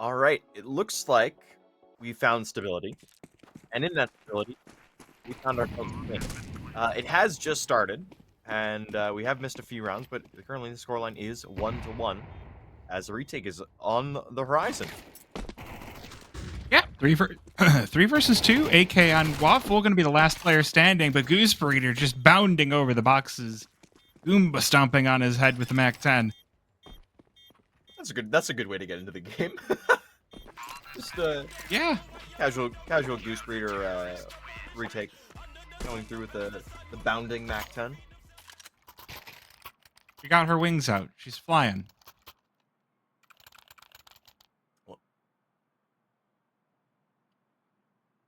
All right. It looks like we found stability, and in that stability, we found ourselves a win. It has just started, and we have missed a few rounds, but currently the scoreline is 1-1 as the retake is on the horizon. Yeah, three versus two. AK on Waffle going to be the last player standing, but Goose Breeder just bounding over the boxes, Goomba stomping on his head with the Mac 10. That's a good way to get into the game. Just Yeah, casual goose breeder retake going through with the bounding Mac 10. she got her wings out. She's flying.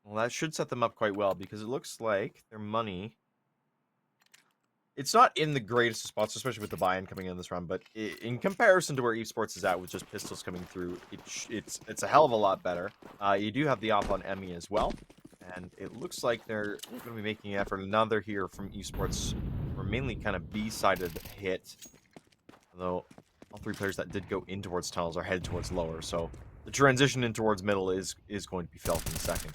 Well, that should set them up quite well because it looks like their money. It's not in the greatest of spots, especially with the buy-in coming in this round. But in comparison to where esports is at, with just pistols coming through, it's a hell of a lot better. You do have the op on Emmy as well, and it looks like they're going to be making an effort. Another here from esports, or mainly kind of B-sided hit. Although all three players that did go in towards tunnels are headed towards lower, so the transition in towards middle is going to be felt in a second.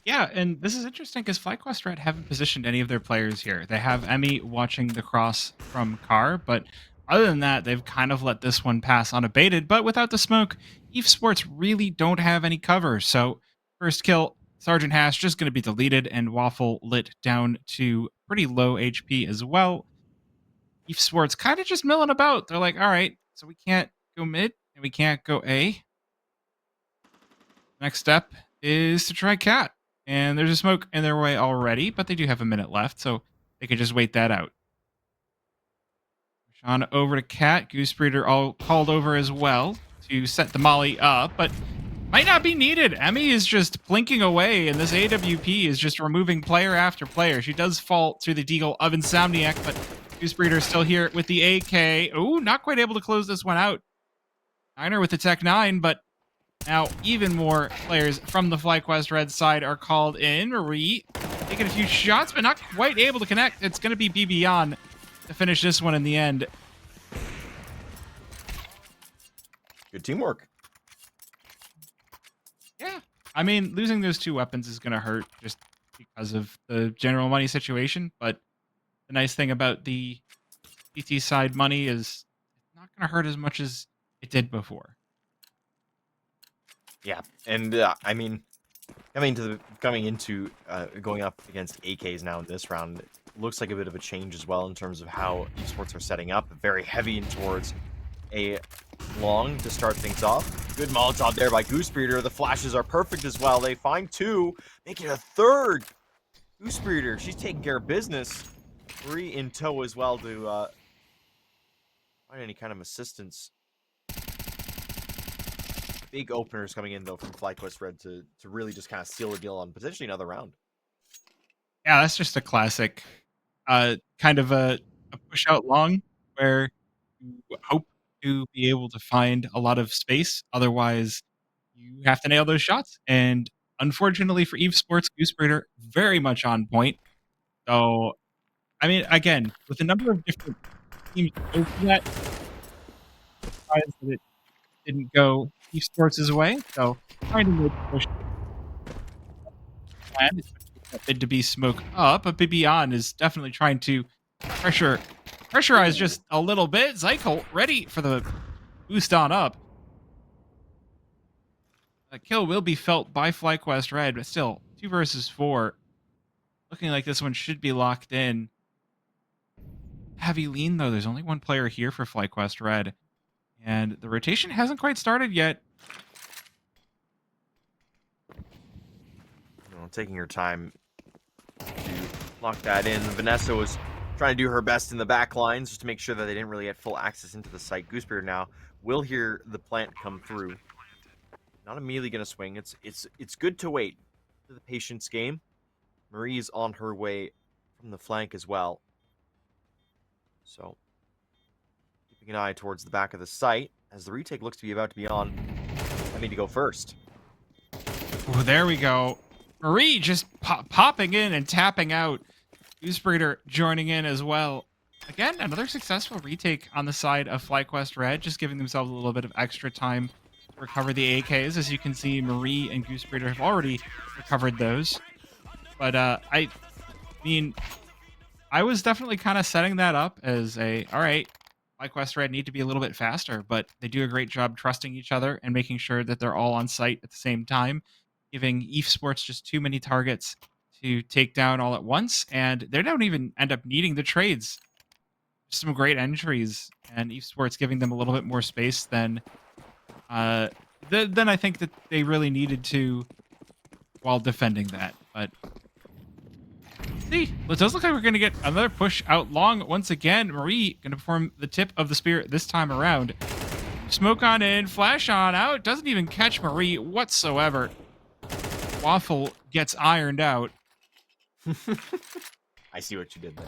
Yeah, and this is interesting because FlyQuest Red haven't positioned any of their players here. They have Emmy watching the cross from Car, but other than that, they've kind of let this one pass unabated. But without the smoke, eFsports really don't have any cover. So first kill, Sergeant Hash just going to be deleted, and Waffle lit down to pretty low HP as well. eFsports kind of just milling about. They're like, all right, so we can't go mid and we can't go A. Next step is to try Cat. And there's a smoke in their way already, but they do have a minute left, so they could just wait that out. Sean over to Cat. Goose Breeder all called over as well to set the molly up, but might not be needed. Emmy is just blinking away, and this AWP is just removing player after player. She does fall through the deagle of Insomniac, but Goose Breeder is still here with the AK. Oh, not quite able to close this one out. Niner with the Tech 9, but now, even more players from the FlyQuest Red side are called in. Marie taking a few shots, but not quite able to connect. It's going to be BB to finish this one in the end. Good teamwork. Yeah. I mean, losing those two weapons is going to hurt just because of the general money situation. But the nice thing about the CT side money is it's not going to hurt as much as it did before. Yeah, and I mean, going up against AKs now in this round, it looks like a bit of a change as well in terms of how esports are setting up. Very heavy in towards a long to start things off. Good Molotov there by Goose Breeder. The flashes are perfect as well. They find two, make it a third. Goose Breeder, she's taking care of business. 3 in tow as well to find any kind of assistance. Big openers coming in, though, from FlyQuest Red to really just kind of seal the deal on potentially another round. Yeah, that's just a classic kind of a push out long where you hope to be able to find a lot of space. Otherwise, you have to nail those shots. And unfortunately for eFsports, Goose Breeder, very much on point. So, I mean, again, with a number of different teams over that, surprised that it didn't go eFsports' way. So, trying to make a push plan. It's bid to be smoke up, but Bibian is definitely trying to pressurize just a little bit. Zykel ready for the boost on up. A kill will be felt by FlyQuest Red, but still 2 versus 4. Looking like this one should be locked in. Heavy lean though. There's only one player here for FlyQuest Red, and the rotation hasn't quite started yet. Taking her time to lock that in. Vanessa was trying to do her best in the back lines just to make sure that they didn't really get full access into the site. Goosebeard now will hear the plant come through. Not immediately going to swing. It's good to wait for the patience game. Marie's on her way from the flank as well. So, keeping an eye towards the back of the site as the retake looks to be about to be on. I need to go first. Oh, there we go. Marie just popping in and tapping out. Goose Breeder joining in as well. Again, another successful retake on the side of FlyQuest Red, just giving themselves a little bit of extra time recover the AKs. As you can see, Marie and Goose Breeder have already recovered those. But I mean, I was definitely kind of setting that up as all right, FlyQuest Red need to be a little bit faster, but they do a great job trusting each other and making sure that they're all on site at the same time, giving eefsports just too many targets to take down all at once, and they don't even end up needing the trades. Some great entries, and eefsports giving them a little bit more space than uh, than I think that they really needed to while defending that. But see, it does look like we're going to get another push out long once again. Marie going to perform the tip of the spear this time around. Smoke on in, flash on out. Doesn't even catch Marie whatsoever. Waffle gets ironed out. I see what you did there.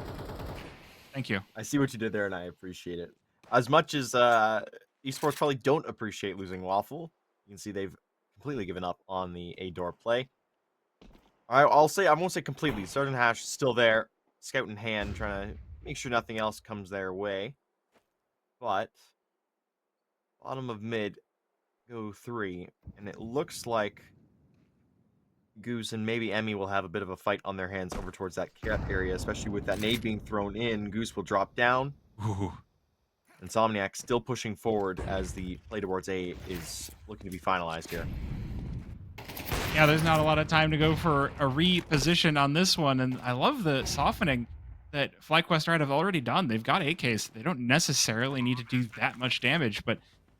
Thank you. I see what you did there, and I appreciate it. As much as esports probably don't appreciate losing Waffle, you can see they've completely given up on the A-door play. I'll say, I won't say completely. Sergeant Hash is still there, scout in hand, trying to make sure nothing else comes their way. But bottom of mid, go 3, and it looks like Goose and maybe Emmy will have a bit of a fight on their hands over towards that cat area, especially with that nade being thrown in. Goose will drop down. Ooh. Insomniac still pushing forward as the play towards A is looking to be finalized here. Yeah, there's not a lot of time to go for a reposition on this one, and I love the softening that FlyQuest Red have already done. They've got AKs. They don't necessarily need to do that much damage, but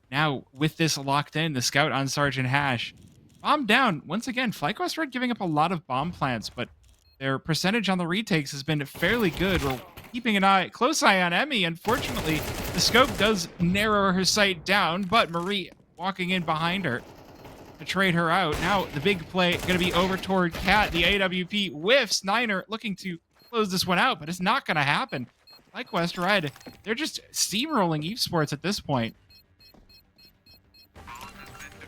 now with this locked in, the scout on Sergeant Hash, bomb down. Once again, FlyQuest Red giving up a lot of bomb plants, but their percentage on the retakes has been fairly good. We're keeping an close eye on Emmy. Unfortunately, the scope does narrow her sight down, but Marie walking in behind her to trade her out. Now the big play going to be over toward Cat. The AWP whiffs. Niner looking to close this one out, but it's not going to happen. FlyQuest Red, they're just steamrolling eefsports at this point.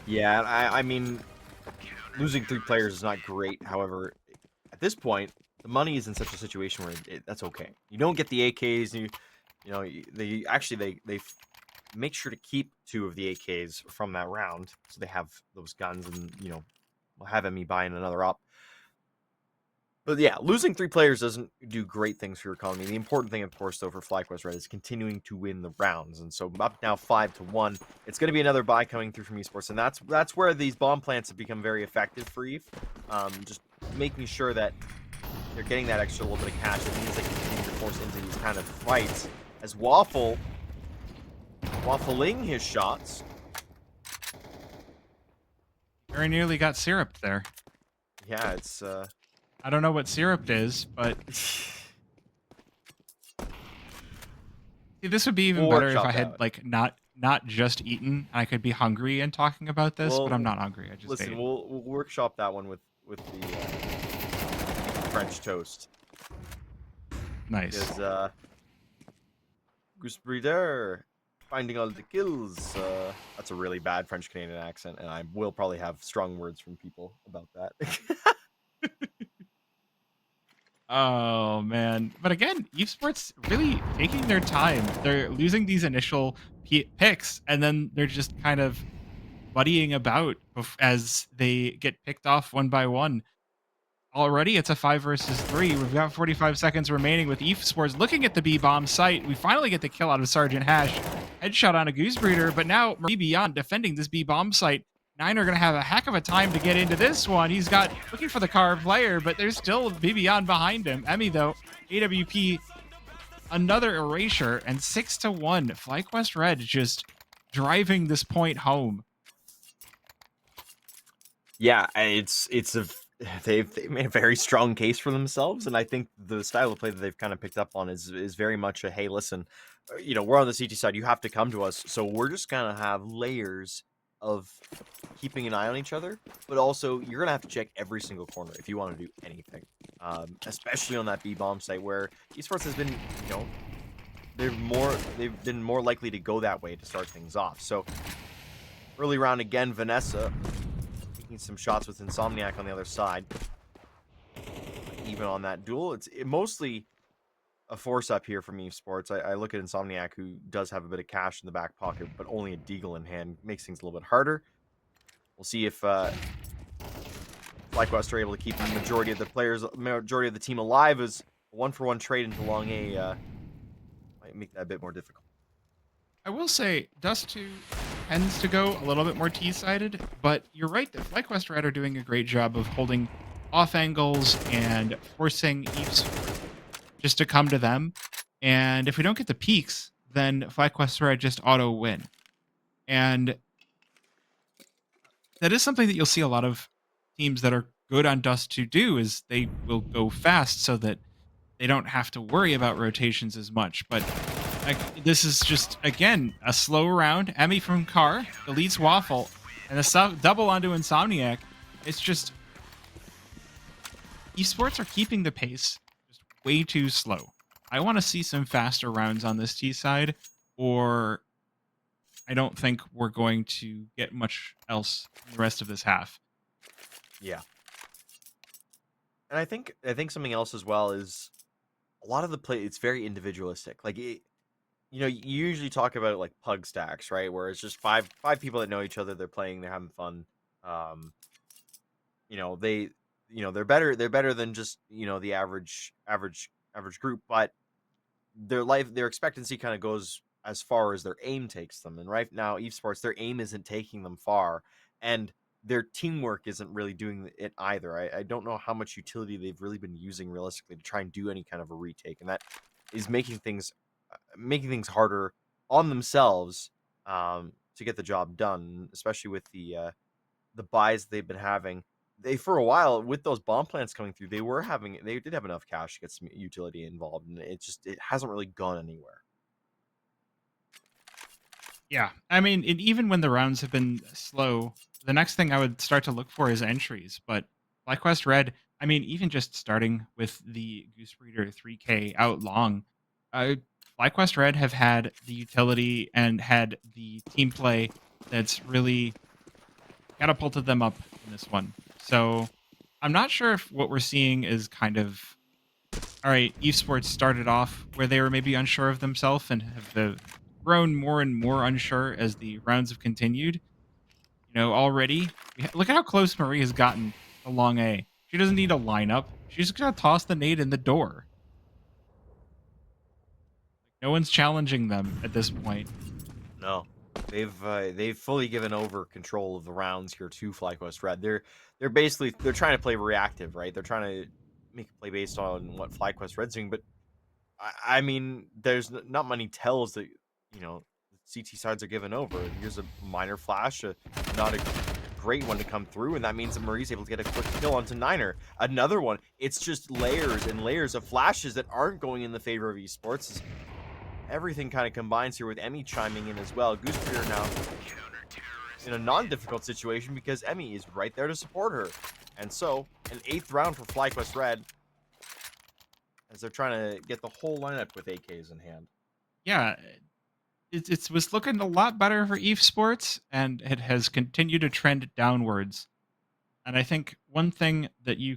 Yeah, I mean, losing 3 players is not great. However, at this point, the money is in such a situation where that's okay. You don't get the AKs. You know, they make sure to keep 2 of the AKs from that round, so they have those guns, and we'll have Emmy buying another up. But yeah, losing 3 players doesn't do great things for your economy. The important thing, of course, though, for FlyQuest Red is continuing to win the rounds, and so up now 5-1. It's going to be another buy coming through from esports, and that's where these bomb plants have become very effective for Eve. Just making sure that they're getting that extra little bit of cash. It means they continue to force into these kind of fights. As waffling his shots. Very nearly got syruped there. Yeah, it's I don't know what syrup is, but see, this would be even better if I had like not just eaten and I could be hungry and talking about this, but I'm not hungry. I just listen. ate. We'll workshop that one with the French toast. Nice. Because Goose Breeder finding all the kills. That's a really bad French Canadian accent, and I will probably have strong words from people about that. Oh man, but again, esports really taking their time. They're losing these initial picks, and then they're just kind of buddying about as they get picked off one by one. Already, it's a 5 versus 3. We've got 45 seconds remaining with esports looking at the B-bomb site. We finally get the kill out of Sergeant Hash. Headshot on a Goose Breeder, but now Marie Beyond defending this B-bomb site. Niner going to have a heck of a time to get into this one. He's got looking for the carved player, but there's still B Beyond behind him. Emmy, though, AWP, another erasure, and 6-1. FlyQuest Red just driving this point home. Yeah, they've made a very strong case for themselves, and I think the style of play that they've kind of picked up on is very much a, hey, listen, we're on the CT side, you have to come to us, so we're just gonna have layers of keeping an eye on each other, but also you're gonna have to check every single corner if you want to do anything, especially on that B bomb site where esports has been, they've been more likely to go that way to start things off. So early round again, Vanessa taking some shots with Insomniac on the other side. Even on that duel, it's mostly a force up here from esports. I look at Insomniac, who does have a bit of cash in the back pocket, but only a deagle in hand, makes things a little bit harder. We'll see if FlyQuest are able to keep the majority of the team alive, as a 1-for-1 trade into long A might make that a bit more difficult. I will say Dust2 tends to go a little bit more T-sided, but you're right that FlyQuest Red are doing a great job of holding off angles and forcing Eve's just to come to them. And if we don't get the peaks, then FlyQuest Red just auto win. And that is something that you'll see a lot of teams that are good on Dust2 do, is they will go fast so that they don't have to worry about rotations as much. But like, this is just, again, a slow round. Emmy from Car deletes Waffle, and a double onto Insomniac. It's just, esports are keeping the pace just way too slow. I want to see some faster rounds on this T side, or I don't think we're going to get much else in the rest of this half. Yeah. And I think something else as well is a lot of the play, it's very individualistic. Like, you usually talk about like pug stacks, right? Where it's just five people that know each other, they're playing, they're having fun. They're better than just, the average group, but their expectancy kind of goes as far as their aim takes them. And right now, esports, their aim isn't taking them far, and their teamwork isn't really doing it either. I don't know how much utility they've really been using realistically to try and do any kind of a retake, and that is making things harder on themselves to get the job done, especially with the buys they've been having. They, for a while, with those bomb plants coming through, they did have enough cash to get some utility involved, and it hasn't really gone anywhere. Yeah, I mean, even when the rounds have been slow, the next thing I would start to look for is entries. But FlyQuest Red, I mean, even just starting with the Goose Breeder 3K out long, FlyQuest Red have had the utility and had the team play that's really catapulted them up in this one. So I'm not sure if what we're seeing is kind of, all right, esports started off where they were maybe unsure of themselves and have grown more and more unsure as the rounds have continued. Already, look at how close Marie has gotten to long A. She doesn't need a lineup. She's just going to toss the nade in the door. No one's challenging them at this point. No. They've fully given over control of the rounds here to FlyQuest Red. They're trying to play reactive, right? They're trying to make a play based on what FlyQuest Red's doing, but I mean, there's not many tells that CT sides are given over. Here's a minor flash, not a great one to come through, and that means that Marie's able to get a quick kill onto Niner. Another one. It's just layers and layers of flashes that aren't going in the favor of esports. Everything kind of combines here with Emmy chiming in as well. Goose Breeder now in a non-difficult situation because Emmy is right there to support her. And so, an 8th round for FlyQuest Red as they're trying to get the whole lineup with AKs in hand. Yeah, it was looking a lot better for esports, and it has continued to trend downwards. And I think another thing that you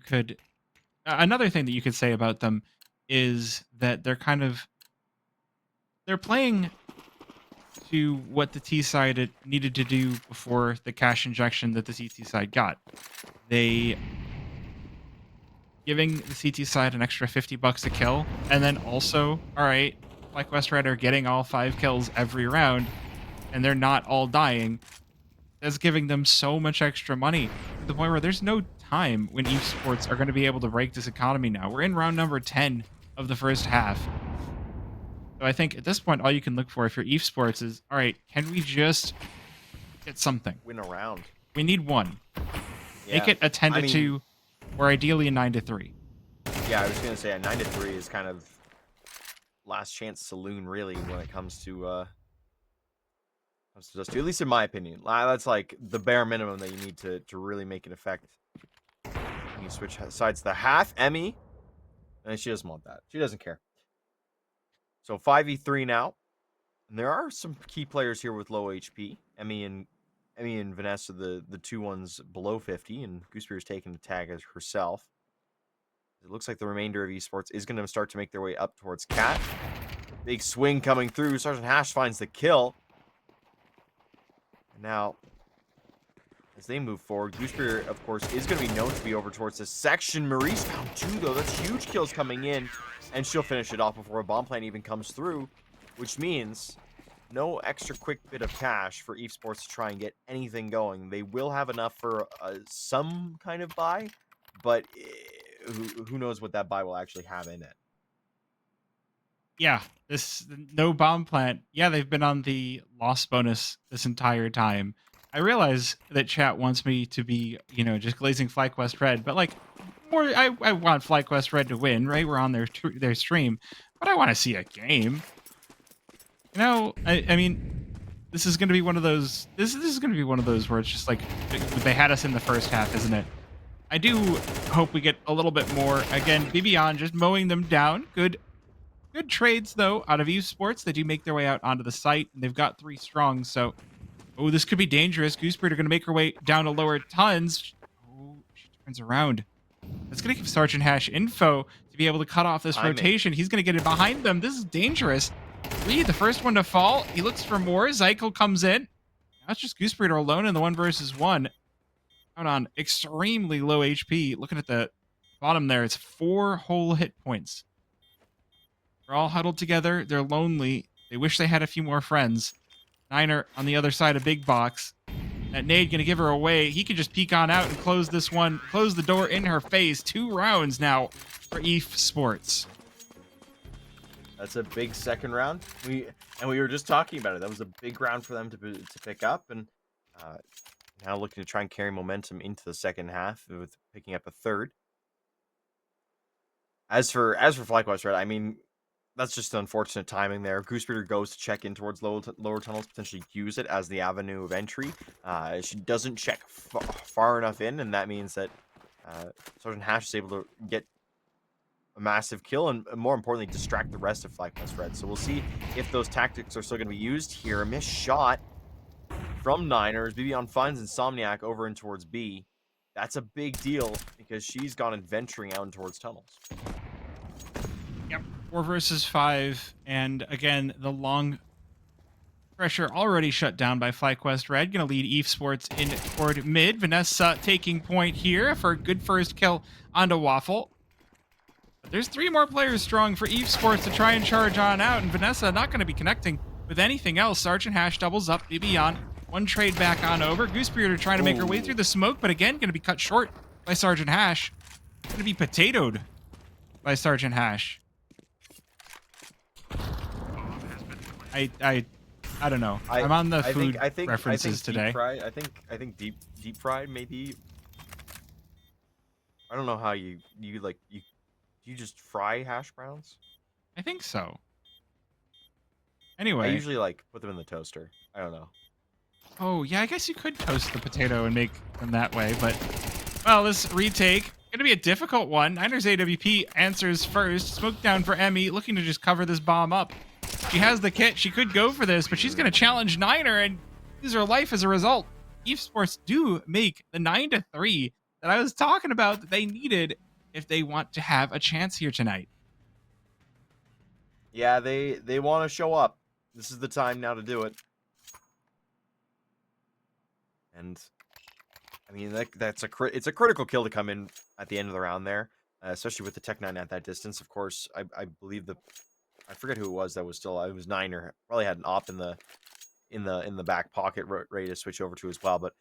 could say about them is that they're playing to what the T side needed to do before the cash injection that the CT side got. They giving the CT side an extra $50 a kill, and then also, all right, FlyQuest Red are getting all 5 kills every round, and they're not all dying. That's giving them so much extra money to the point where there's no time when esports are going to be able to break this economy now. We're in round number 10 of the first half. So I think at this point, all you can look for if you're esports is, all right, can we just get something? Win a round. We need one. Yeah. Make it a 10-2, or ideally a 9-3. Yeah, I was going to say a 9-3 is kind of last chance saloon, really, when it comes to Dust2, at least in my opinion. That's like the bare minimum that you need to really make an effect. And you switch sides to the half. Emmy, and she doesn't want that. She doesn't care. So 5v3 now. And there are some key players here with low HP. Emmy and Vanessa, the two ones below 50, and Gooseberry's taking the tag as herself. It looks like the remainder of esports is going to start to make their way up towards Cat. Big swing coming through. Sergeant Hash finds the kill. And now, as they move forward. Gooseberry, of course, is going to be known to be over towards this section. Maurice found 2, though. That's huge kills coming in, and she'll finish it off before a bomb plan even comes through, which means no extra quick bit of cash for eFsports to try and get anything going. They will have enough for some kind of buy, but who knows what that buy will actually have in it. Yeah, this no bomb plant. Yeah, they've been on the loss bonus this entire time. I realize that chat wants me to be, just glazing FlyQuest Red, but like, I want FlyQuest Red to win, right? We're on their stream, but I want to see a game. I mean, this is going to be one of those. This is going to be one of those where it's just like they had us in the first half, isn't it? I do hope we get a little bit more. Again, Beyond just mowing them down. Good trades, though, out of eFsports. They do make their way out onto the site, and they've got 3 strong, so... Oh, this could be dangerous. Gooseberry are going to make her way down to lower tons. Oh, she turns around. That's going to give Sergeant Hash info to be able to cut off this rotation. He's going to get it behind them. This is dangerous. Reed, the first one to fall. He looks for more. Zykel comes in. Now it's just Gooseberry alone in the 1 versus 1. Out on extremely low HP. Looking at the bottom there, it's 4 whole hit points. They're all huddled together. They're lonely. They wish they had a few more friends. Niner on the other side of Big Box. That nade gonna give her away. He can just peek on out and close this one. Close the door in her face. 2 rounds now for eFsports. That's a big second round. We were just talking about it. That was a big round for them to pick up, and now looking to try and carry momentum into the second half with picking up a third. As for FlyQuest Red, I mean, that's just unfortunate timing there. Gooseberry goes to check in towards lower tunnels, potentially use it as the avenue of entry. She doesn't check far enough in, and that means that Sergeant Hash is able to get a massive kill and, more importantly, distract the rest of FlyQuest Red. So we'll see if those tactics are still going to be used here. A missed shot from Niners. Beyond finds Insomniac over in towards B. That's a big deal because she's gone adventuring out in towards tunnels. Yep. 4 versus 5, and again, the long pressure already shut down by FlyQuest Red. Gonna lead eFsports in toward mid. Vanessa taking point here for a good first kill onto Waffle. But there's 3 more players strong for eFsports to try and charge on out, and Vanessa not gonna be connecting with anything else. Sergeant Hash doubles up, Beyond. 1 trade back on over. Goosebeard trying to make her way through the smoke, but again, gonna be cut short by Sergeant Hash. Gonna be potatoed by Sergeant Hash. I don't know. I'm on the food references today. I think deep fried maybe. I don't know how you just fry hash browns. I think so. Anyway, I usually put them in the toaster. I don't know. Oh yeah, I guess you could toast the potato and make them that way, but well, this retake gonna be a difficult one. Niners AWP answers first. Smoke down for Emmy, looking to just cover this bomb up. She has the kit. She could go for this, but she's going to challenge Niner and lose her life as a result. eFsports do make the 9-3 that I was talking about that they needed if they want to have a chance here tonight. Yeah, they want to show up. This is the time now to do it. And I mean, it's a critical kill to come in at the end of the round there, especially with the Tech 9 at that distance. Of course, I believe I forget who it was that was still. It was Niner. Probably had an op in the back pocket ready to switch over to as well. But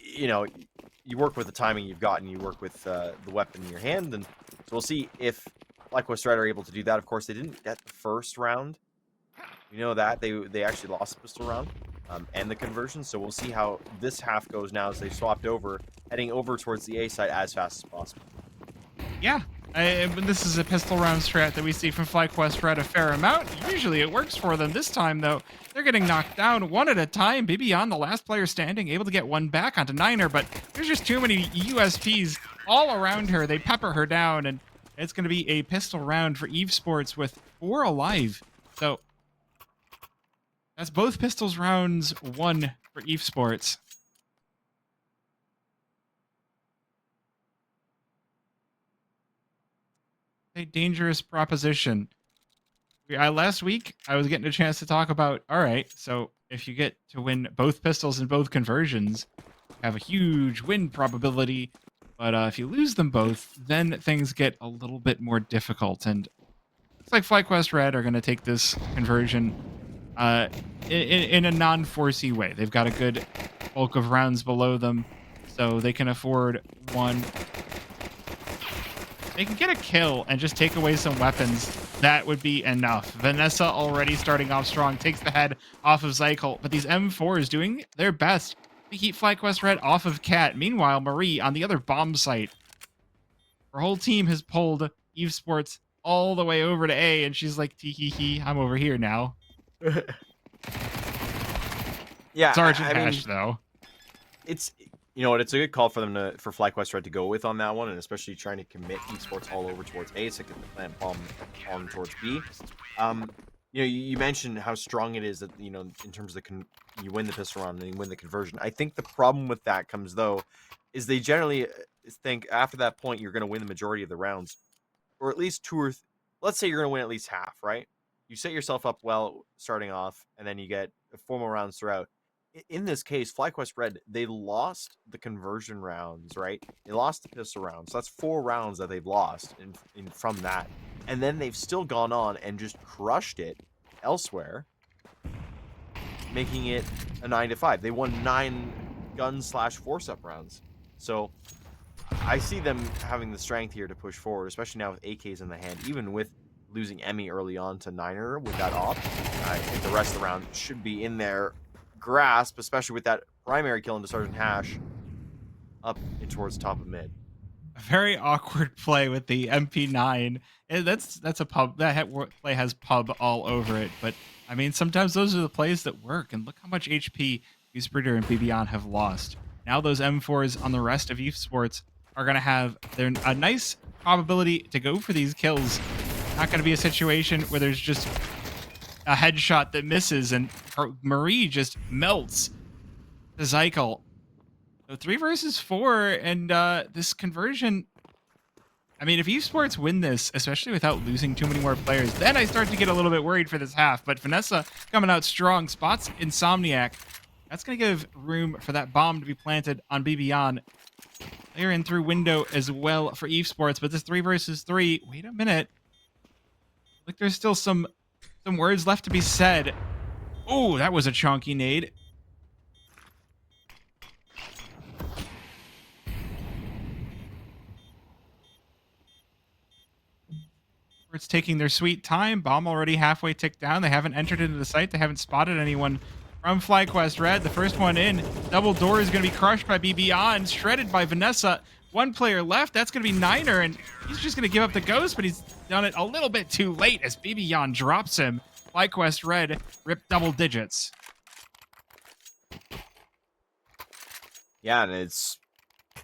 you work with the timing you've got, and you work with the weapon in your hand, and so we'll see if FlyQuest Red are able to do that. Of course, they didn't get the first round. We know that they actually lost the pistol round and the conversion. So we'll see how this half goes now as they swapped over, heading over towards the A site as fast as possible. Yeah. This is a pistol round strat that we see from FlyQuest Red a fair amount. Usually it works for them. This time, though, they're getting knocked down 1 at a time. Beyond, the last player standing, able to get 1 back onto Niner, but there's just too many USPs all around her. They pepper her down, and it's going to be a pistol round for eFsports with 4 alive. So that's both pistols rounds 1 for eFsports. A dangerous proposition. Last week, I was getting a chance to talk about, all right, so if you get to win both pistols and both conversions, have a huge win probability. But if you lose them both, then things get a little bit more difficult. And looks like FlyQuest Red are going to take this conversion in a non-forcey way. They've got a good bulk of rounds below them, so they can afford one. They can get a kill and just take away some weapons. That would be enough. Vanessa already starting off strong, takes the head off of Zykel, but these M4s doing their best to keep FlyQuest Red off of Cat. Meanwhile, Marie on the other bomb site. Her whole team has pulled eFsports all the way over to A, and she's like, tee hee hee, I'm over here now. Yeah, Sergeant I mean, Hash, though. it's, you know what, it's a good call for them for FlyQuest Red to go with on that one, and especially trying to commit esports all over towards A, so get the plant bomb on towards B. You know, you mentioned how strong it is that, you know, in terms of you win the pistol round and you win the conversion. I think the problem with that comes, though, is they generally think after that point you're going to win the majority of the rounds, or at least let's say you're going to win at least half, right? You set yourself up well starting off, and then you get 4 more rounds throughout. In this case, FlyQuest Red, they lost the conversion rounds, right? They lost the pistol rounds. So that's 4 rounds that they've lost from that. And then they've still gone on and just crushed it elsewhere, making it a 9-5. They won 9 gun/force-up rounds. So I see them having the strength here to push forward, especially now with AKs in the hand, even with losing Emmy early on to Niner with that op. I think the rest of the round should be in their grasp, especially with that primary kill into Sergeant Hash up and towards top of mid. A very awkward play with the MP9. That's a pub. That play has pub all over it. But I mean, sometimes those are the plays that work. And look how much HP eSports and BBon have lost. Now those M4s on the rest of eFsports are going to have a nice probability to go for these kills. Not going to be a situation where there's just a headshot that misses and Marie just melts the Zykel. So 3 versus 4, and this conversion, I mean, if eSports win this, especially without losing too many more players, then I start to get a little bit worried for this half. But Vanessa coming out strong, spots Insomniac. That's going to give room for that bomb to be planted on BBon. They're in through window as well for eSports, but this 3 versus 3, wait a minute. Like there's still some words left to be said. Oh, that was a chonky nade. It's taking their sweet time. Bomb already halfway ticked down. They haven't entered into the site. They haven't spotted anyone from FlyQuest Red. The first one in. Double door is going to be crushed by BBon. Shredded by Vanessa. 1 player left. That's going to be Niner, and he's just going to give up the ghost, but he's done it a little bit too late as BBon drops him. FlyQuest Red ripped double digits. Yeah, and it's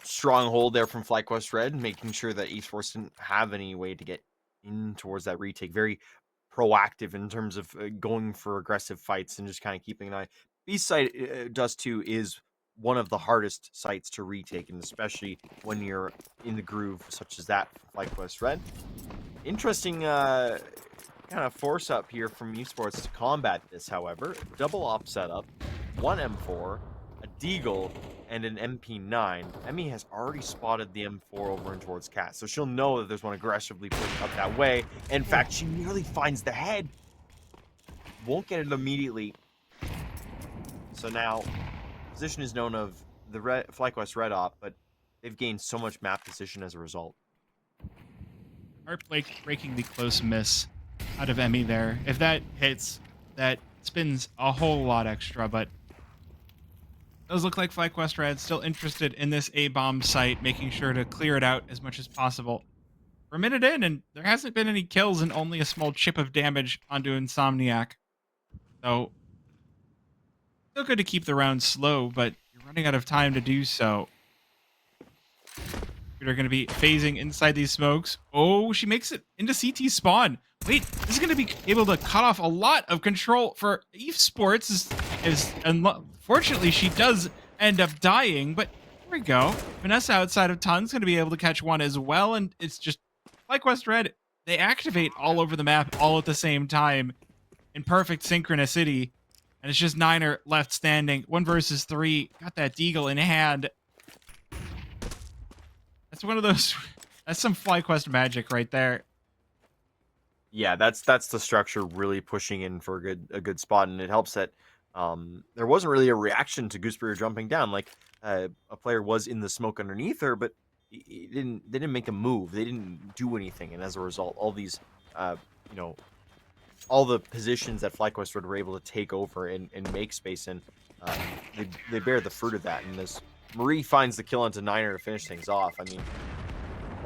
strong hold there from FlyQuest Red, making sure that eSports didn't have any way to get in towards that retake. Very proactive in terms of going for aggressive fights and just kind of keeping an eye. B site, Dust2 is one of the hardest sites to retake, and especially when you're in the groove such as that for FlyQuest Red. Interesting kind of force up here from eSports to combat this, however. Double op setup, 1 M4, a Deagle, and an MP9. Emmy has already spotted the M4 over and towards Cat, so she'll know that there's one aggressively pushing up that way. In fact, she nearly finds the head. Won't get it immediately. So now, position is known of the FlyQuest Red op, but they've gained so much map position as a result. Heartbreaking the close miss out of Emmy there. If that hits, that spins a whole lot extra, but does look like FlyQuest Red still interested in this A-bomb site, making sure to clear it out as much as possible. We're a minute in, and there hasn't been any kills and only a small chip of damage onto Insomniac. So, still good to keep the round slow, but you're running out of time to do so. They're going to be phasing inside these smokes. Oh, she makes it into CT spawn. Wait, this is going to be able to cut off a lot of control for eFsports. Unfortunately, she does end up dying, but here we go. Vanessa outside of Ton's going to be able to catch one as well, and it's just FlyQuest Red. They activate all over the map all at the same time in perfect synchronicity. And it's just Niner left standing. 1 versus 3. Got that deagle in hand. That's one of those. That's some FlyQuest magic right there. Yeah, that's the structure really pushing in for a good spot, and it helps that there wasn't really a reaction to Gooseberry jumping down. Like a player was in the smoke underneath her, but they didn't make a move. They didn't do anything, and as a result, all these you know all the positions that FlyQuest were able to take over and make space in, um, they bear the fruit of that. And as Marie finds the kill onto Niner to finish things off, I mean,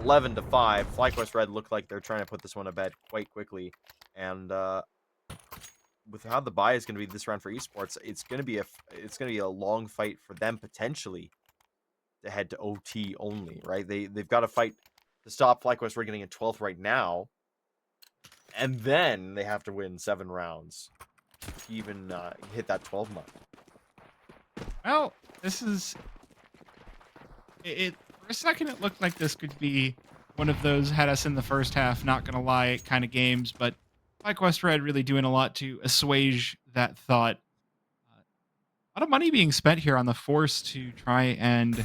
11-5. FlyQuest Red look like they're trying to put this one to bed quite quickly, and with how the bye is going to be this round for esports, it's going to be a long fight for them potentially to head to OT only, right? They've got to fight to stop FlyQuest Red getting a 12th right now, and then they have to win 7 rounds to even hit that 12 mark. Well, this is it. For a second, it looked like this could be one of those had us in the first half, not gonna lie, kind of games. But FlyQuest Red really doing a lot to assuage that thought. A lot of money being spent here on the force to try and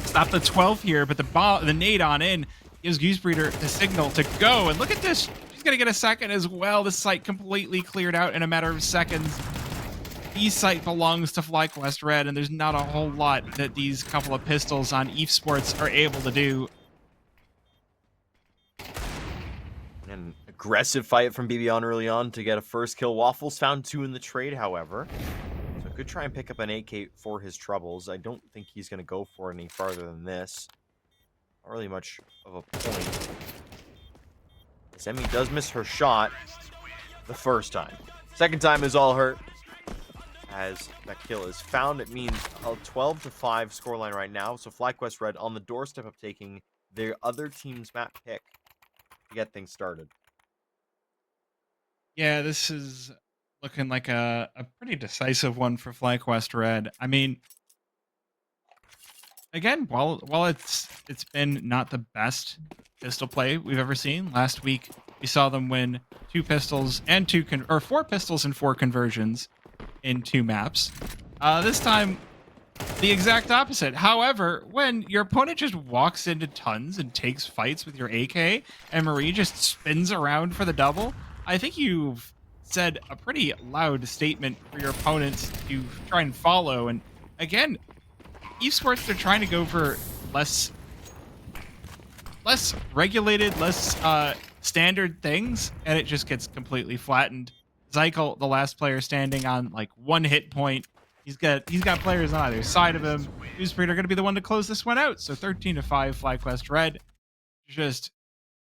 stop the 12th here, but the nade on in gives Goosebreeder the signal to go. And look at this. She's going to get a second as well. This site completely cleared out in a matter of seconds. The site belongs to FlyQuest Red, and there's not a whole lot that these couple of pistols on eFsports are able to do. An aggressive fight from BB on early on to get a first kill. Waffles found 2 in the trade, however. So could try and pick up an AK for his troubles. I don't think he's going to go for any farther than this. Not really much of a point. Semi does miss her shot the first time. Second time is all hurt. As that kill is found, it means a 12-5 scoreline right now. So FlyQuest Red on the doorstep of taking their other team's map pick to get things started. Yeah, this is looking like a pretty decisive one for FlyQuest Red. I mean, again, while it's been not the best pistol play we've ever seen. Last week we saw them win 2 pistols and 4 pistols and 4 conversions in 2 maps. This time, the exact opposite. However, when your opponent just walks into tons and takes fights with your AK, and Marie just spins around for the double, I think you've said a pretty loud statement for your opponents to try and follow. And again, esports are trying to go for less regulated, less standard things, and it just gets completely flattened. Zykel, the last player standing on like 1 hit point. He's got players on either side of him. Newsbreed are going to be the one to close this one out. So 13-5 FlyQuest Red just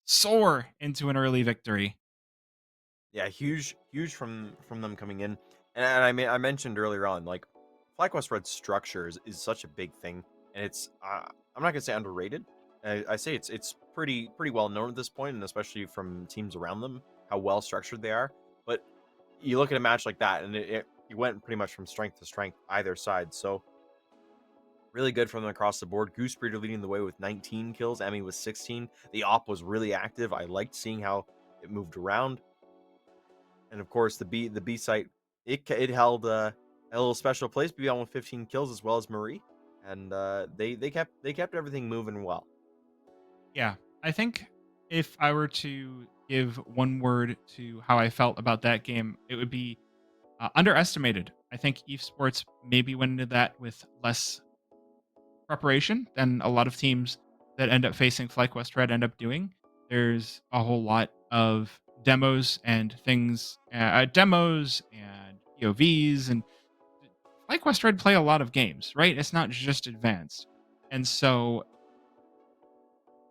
soar into an early victory. Yeah, huge from them coming in. And I mean, I mentioned earlier on, like, FlyQuest Red's structure is such a big thing, and it's I'm not gonna say underrated. I say it's pretty well known at this point, and especially from teams around them, how well structured they are. But you look at a match like that, and it went pretty much from strength to strength either side. So really good from them across the board. Goosebreeder leading the way with 19 kills. Emmy with 16. The op was really active. I liked seeing how it moved around. And of course, the B site, it held a little special place. BB on with 15 kills as well as Marie, and they kept everything moving well. Yeah, I think if I were to give one word to how I felt about that game, it would be underestimated. I think eFsports maybe went into that with less preparation than a lot of teams that end up facing FlyQuest Red end up doing. There's a whole lot of demos and things, demos and POVs, and FlyQuest Red play a lot of games, right? It's not just advanced. And so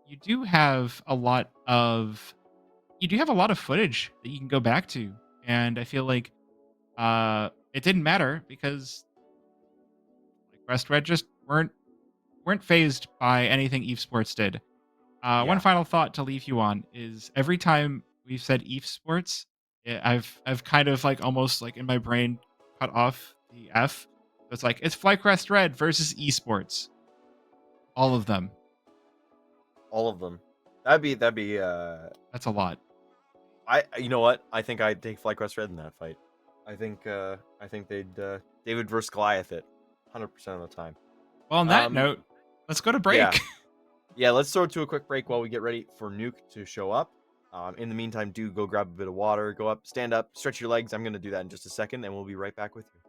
you do have a lot of footage that you can go back to. And I feel like it didn't matter because FlyQuest Red just weren't phased by anything eFsports did. Yeah. One final thought to leave you on is every time we've said eFsports, I've kind of like almost like in my brain cut off the F. It's like it's FlyQuest Red versus esports. All of them. All of them. That'd be That's a lot. you know what? I think I'd take FlyQuest Red in that fight. I think they'd David versus Goliath it 100% of the time. Well, on that note, let's go to break. Yeah. Yeah, let's throw it to a quick break while we get ready for Nuke to show up. In the meantime, do go grab a bit of water, go up, stand up, stretch your legs. I'm going to do that in just a second, and we'll be right back with you.